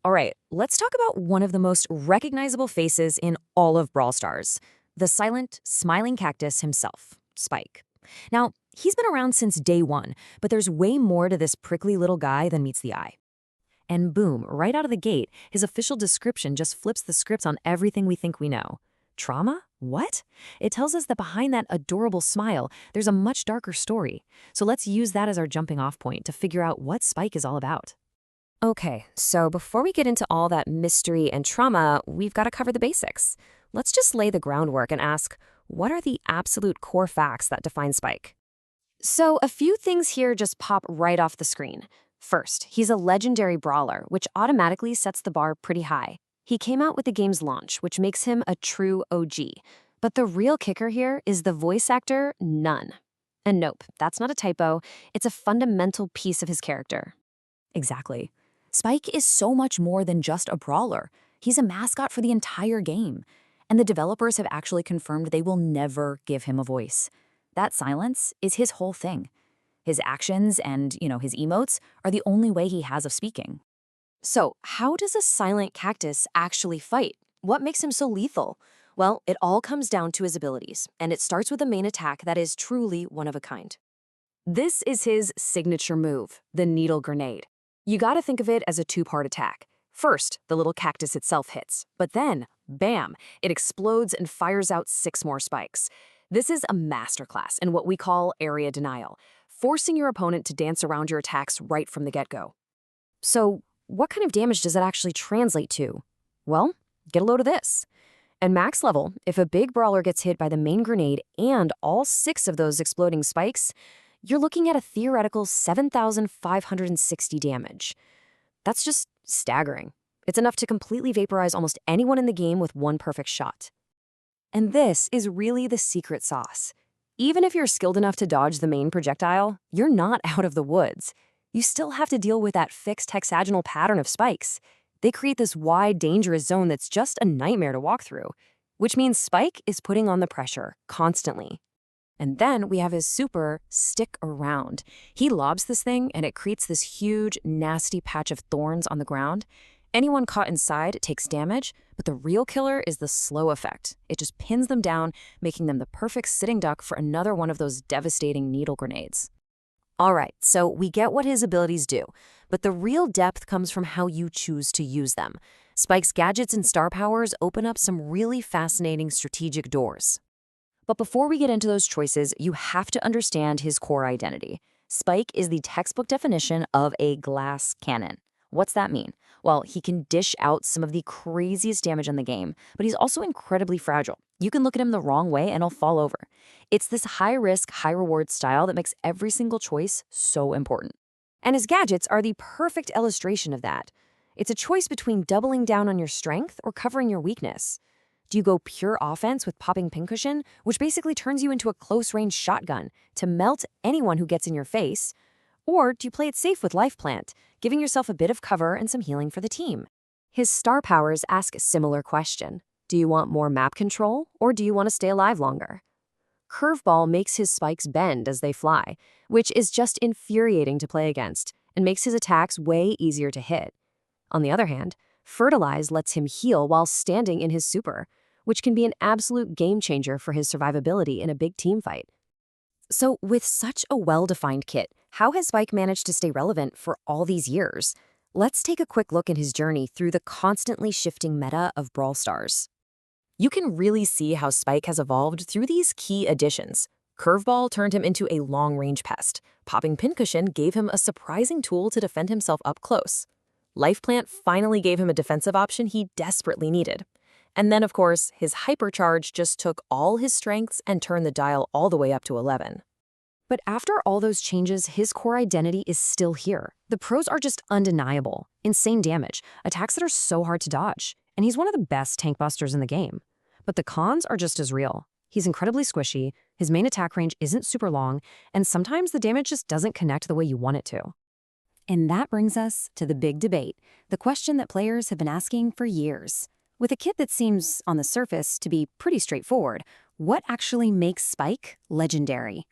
All right, let's talk about one of the most recognizable faces in all of Brawl Stars, the silent, smiling cactus himself, Spike. Now, he's been around since day one, but there's way more to this prickly little guy than meets the eye. And boom, right out of the gate, his official description just flips the script on everything we think we know. Trauma? What? It tells us that behind that adorable smile, there's a much darker story. So let's use that as our jumping off point to figure out what Spike is all about. Okay, so before we get into all that mystery and trauma, we've got to cover the basics. Let's just lay the groundwork and ask, what are the absolute core facts that define Spike? So a few things here just pop right off the screen. First, he's a legendary brawler, which automatically sets the bar pretty high. He came out with the game's launch, which makes him a true OG. But the real kicker here is the voice actor, none. And nope, that's not a typo. It's a fundamental piece of his character. Exactly. Spike is so much more than just a brawler. He's a mascot for the entire game. And the developers have actually confirmed they will never give him a voice. That silence is his whole thing. His actions and, his emotes are the only way he has of speaking. So, how does a silent cactus actually fight? What makes him so lethal? Well, it all comes down to his abilities, and it starts with a main attack that is truly one of a kind. This is his signature move, the needle grenade. You gotta think of it as a two-part attack. First, the little cactus itself hits, but then, bam, it explodes and fires out 6 more spikes. This is a masterclass in what we call area denial, forcing your opponent to dance around your attacks right from the get-go. So, what kind of damage does it actually translate to? Well, get a load of this. At max level, if a big brawler gets hit by the main grenade and all 6 of those exploding spikes, you're looking at a theoretical 7,560 damage. That's just staggering. It's enough to completely vaporize almost anyone in the game with one perfect shot. And this is really the secret sauce. Even if you're skilled enough to dodge the main projectile, you're not out of the woods. You still have to deal with that fixed hexagonal pattern of spikes. They create this wide, dangerous zone that's just a nightmare to walk through, which means Spike is putting on the pressure constantly. And then we have his super stick around. He lobs this thing and it creates this huge, nasty patch of thorns on the ground. Anyone caught inside takes damage, but the real killer is the slow effect. It just pins them down, making them the perfect sitting duck for another one of those devastating needle grenades. All right, so we get what his abilities do, but the real depth comes from how you choose to use them. Spike's gadgets and star powers open up some really fascinating strategic doors. But before we get into those choices, you have to understand his core identity. Spike is the textbook definition of a glass cannon. What's that mean? Well, he can dish out some of the craziest damage in the game, but he's also incredibly fragile. You can look at him the wrong way and he'll fall over. It's this high-risk, high-reward style that makes every single choice so important. And his gadgets are the perfect illustration of that. It's a choice between doubling down on your strength or covering your weakness. Do you go pure offense with popping pincushion, which basically turns you into a close-range shotgun to melt anyone who gets in your face? Or do you play it safe with Life Plant, giving yourself a bit of cover and some healing for the team? His star powers ask a similar question. Do you want more map control, or do you want to stay alive longer? Curveball makes his spikes bend as they fly, which is just infuriating to play against, and makes his attacks way easier to hit. On the other hand, Fertilize lets him heal while standing in his super, which can be an absolute game changer for his survivability in a big team fight. So with such a well-defined kit, how has Spike managed to stay relevant for all these years? Let's take a quick look at his journey through the constantly shifting meta of Brawl Stars. You can really see how Spike has evolved through these key additions. Curveball turned him into a long-range pest. Popping Pincushion gave him a surprising tool to defend himself up close. Life Plant finally gave him a defensive option he desperately needed. And then, of course, his Hypercharge just took all his strengths and turned the dial all the way up to 11. But after all those changes, his core identity is still here. The pros are just undeniable. Insane damage, attacks that are so hard to dodge, and he's one of the best tank busters in the game. But the cons are just as real. He's incredibly squishy, his main attack range isn't super long, and sometimes the damage just doesn't connect the way you want it to. And that brings us to the big debate, the question that players have been asking for years. With a kit that seems, on the surface, to be pretty straightforward, what actually makes Spike legendary?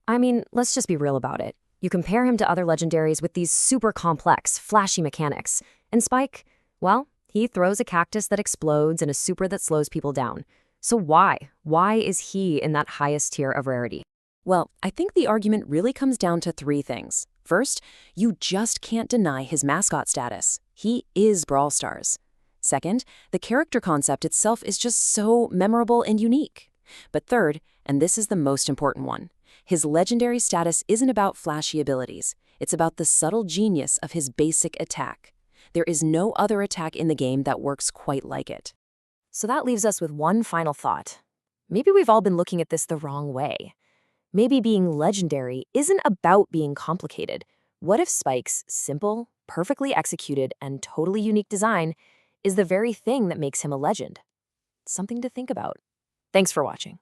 I mean, let's just be real about it. You compare him to other legendaries with these super complex, flashy mechanics, and Spike, Well, he throws a cactus that explodes and a super that slows people down. So why? Why is he in that highest tier of rarity? Well, I think the argument really comes down to three things. First, you just can't deny his mascot status. He is Brawl Stars. Second, the character concept itself is just so memorable and unique. But third, and this is the most important one, his legendary status isn't about flashy abilities. It's about the subtle genius of his basic attack. There is no other attack in the game that works quite like it. So that leaves us with one final thought. Maybe we've all been looking at this the wrong way. Maybe being legendary isn't about being complicated. What if Spike's simple, perfectly executed, and totally unique design is the very thing that makes him a legend? Something to think about. Thanks for watching.